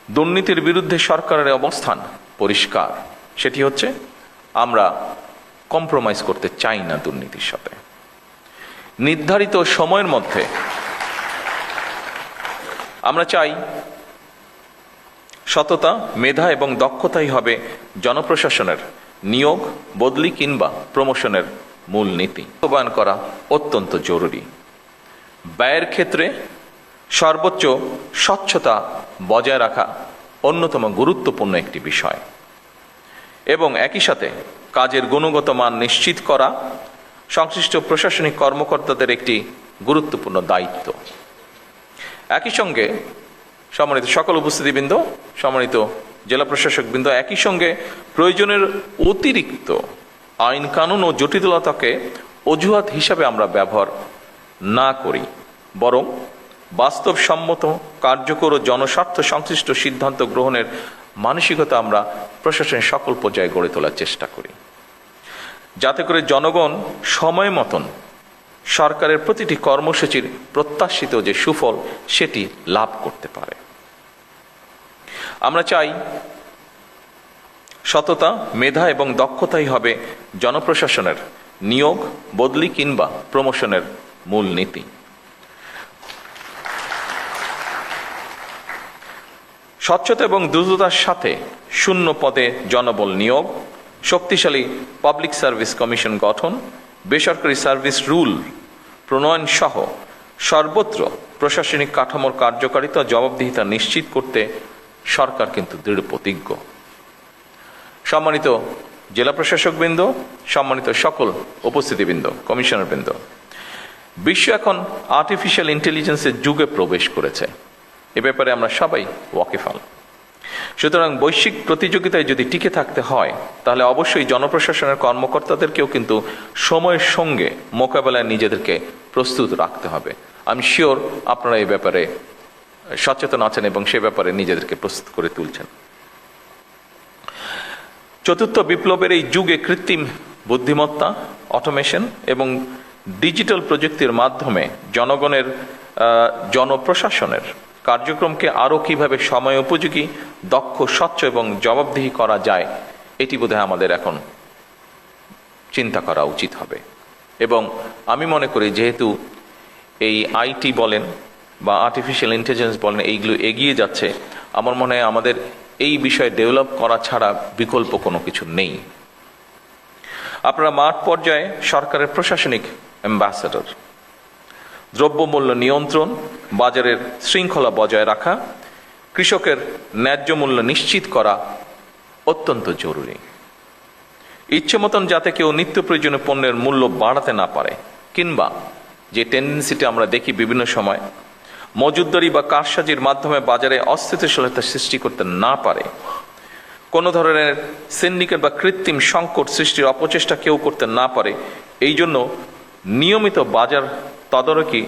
দুর্নীতির বিরুদ্ধে সরকারের অবস্থান পরিষ্কার, সেটি হচ্ছে আমরা কম্প্রোমাইজ করতে চাই না দুর্নীতির সাথে। নির্ধারিত সময়ের মধ্যে আমরা চাই সততা, মেধা এবং দক্ষতাই হবে জনপ্রশাসনের নিয়োগ, বদলি কিংবা প্রমোশনের মূল নীতি। বাস্তবায়ন করা অত্যন্ত জরুরি। ব্যয়ের ক্ষেত্রে সর্বোচ্চ স্বচ্ছতা বজায় রাখা অন্যতম গুরুত্বপূর্ণ একটি বিষয় এবং একই সাথে কাজের গুণগত মান নিশ্চিত করা সংশ্লিষ্ট প্রশাসনিক কর্মকর্তাদের একটি গুরুত্বপূর্ণ দায়িত্ব। একই সঙ্গে সম্মানিত সকল উপস্থিতিবৃন্দ, সম্মানিত জেলা প্রশাসকবৃন্দ, একই সঙ্গে প্রয়োজনের অতিরিক্ত আইন কানুন ও জটিলতাকে অজুহাত হিসাবে আমরা ব্যবহার না করি, বরং বাস্তবসম্মত, কার্যকর ও জনস্বার্থ সংশ্লিষ্ট সিদ্ধান্ত গ্রহণের মানসিকতা আমরা প্রশাসনের সকল পর্যায়ে গড়ে তোলার চেষ্টা করি, যাতে করে জনগণ সময় মতন সরকারের প্রতিটি কর্মসূচির প্রত্যাশিত যে সুফল সেটি লাভ করতে পারে। আমরা চাই সততা, মেধা এবং দক্ষতাই হবে জনপ্রশাসনের নিয়োগ, বদলি কিংবা প্রমোশনের মূল নীতি। স্বচ্ছতা এবং দ্রুততার সাথে শূন্য পদে জনবল নিয়োগ, শক্তিশালী পাবলিক সার্ভিস কমিশন গঠন, বেসরকারি সার্ভিস রুল প্রণয়ন সহ সর্বত্র প্রশাসনিক কাঠামোর কার্যকারিতা, জবাবদিহিতা নিশ্চিত করতে সরকার কিন্তু দৃঢ় প্রতিজ্ঞ। সম্মানিত জেলা প্রশাসকবৃন্দ, সম্মানিত সকল উপস্থিতিবৃন্দ, কমিশনারবৃন্দ, বিশ্ব এখন আর্টিফিশিয়াল ইন্টেলিজেন্সের যুগে প্রবেশ করেছে। এ ব্যাপারে আমরা সবাই ওয়াকিফাল। সুতরাং বৈশ্বিক প্রতিযোগিতায় যদি টিকে থাকতে হয়, তাহলে অবশ্যই জনপ্রশাসনের কর্মকর্তাদেরকেও কিন্তু সময়ের সঙ্গে মোকাবেলায় নিজেদেরকে প্রস্তুত রাখতে হবে। আমি শিওর আপনারা এই ব্যাপারে সচেতন আছেন এবং সে ব্যাপারে নিজেদেরকে প্রস্তুত করে তুলছেন। চতুর্থ বিপ্লবের এই যুগে কৃত্রিম বুদ্ধিমত্তা, অটোমেশন এবং ডিজিটাল প্রযুক্তির মাধ্যমে জনগণের জনপ্রশাসনের কার্যক্রমকে আরও কিভাবে সময় উপযোগী, দক্ষ, স্বচ্ছ এবং জবাবদিহি করা যায়, এটি বোধহয় আমাদের এখন চিন্তা করা উচিত হবে। এবং আমি মনে করি যেহেতু এই আইটি বলেন বা আর্টিফিশিয়াল ইন্টেলিজেন্স বলেন, এইগুলো এগিয়ে যাচ্ছে, আমার মনে হয় আমাদের এই বিষয়ে ডেভেলপ করা ছাড়া বিকল্প কোনো কিছু নেই। আপনারা মাঠ পর্যায়ে সরকারের প্রশাসনিক অ্যাম্বাসেডর। দ্রব্যমূল্য নিয়ন্ত্রণ, বাজারের শৃঙ্খলা বজায় রাখা, কৃষকের ন্যায্য মূল্য নিশ্চিত করা অত্যন্ত জরুরি। ইচ্ছে মতন যাতে কেউ নিত্য প্রয়োজনীয় পণ্যের মূল্য বাড়াতে না পারে, কিংবা যে টেন্ডেন্সিটা আমরা দেখি বিভিন্ন সময় মজুতদারি বা কারসাজির মাধ্যমে বাজারে অস্থিতিশীলতা সৃষ্টি করতে না পারে, কোনো ধরনের সিন্ডিকেট বা কৃত্রিম সংকট সৃষ্টির অপচেষ্টা কেউ করতে না পারে, এই জন্য নিয়মিত বাজার তদারকি